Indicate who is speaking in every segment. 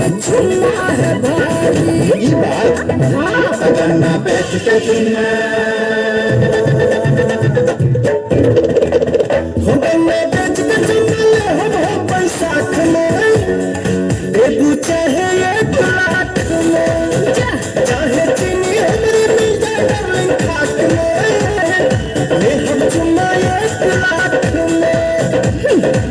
Speaker 1: चुम्मा है भारी
Speaker 2: सगना बैठ के चुम्मा
Speaker 1: गन्ना बेच के चुम्मा ले हम बैसाख में देबू चाहे 1 लाख में चाहे चीनी हमरे मिल जाए डार्लिंग खाट में ले हम चुम्मा 1 लाख में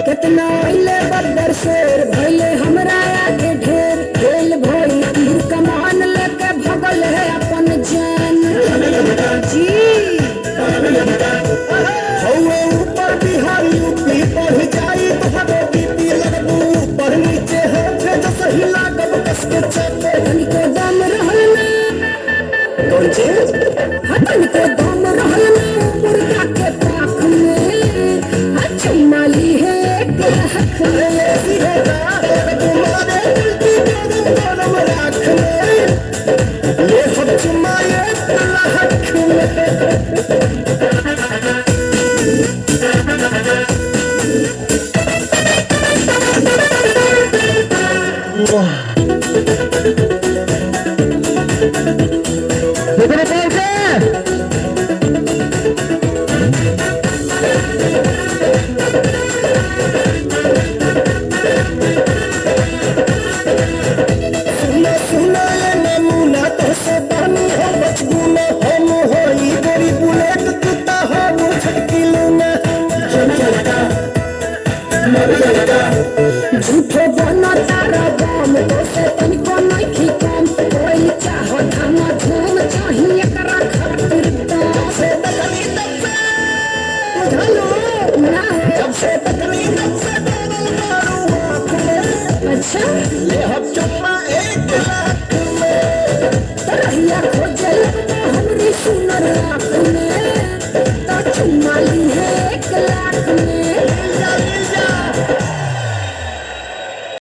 Speaker 1: कितना अइले बदर शेर भइले हमरा आगे ढेर खेल भई तीर कमान लेके भगल है अपन जान जी हौवे ऊपर बिहार यूपी बढ़ जाई तोहरो बीपी लगबू ऊपर नीचे है जो सही लागब कस के चले तनिको दम रहल ना कौन चीज तनिको दम रहल ना मुर्गा के पाख में चुम्मा ली है 1 लाख तुम्हारे दिल की गरम राख में ले हम चुम्मा 1 लाख में
Speaker 2: कितने पैसे
Speaker 1: सुना सुना ये नमूना तोसे बानी हो बचगुना हम होई गोरी बुलेट कुत्ता हो छटकी लूना झूठो बना तारा बम तोसे तनिको नइखी कम कोई चाहो धम धूम चाही एकरा खातिर दम से तकनी तब से बुझलो ना जब से तकनी तब से डरल मारू आँख में अच्छा ले हम चुम्मा 1 लाख में तरहिया खोजल हमरी सुनर आँख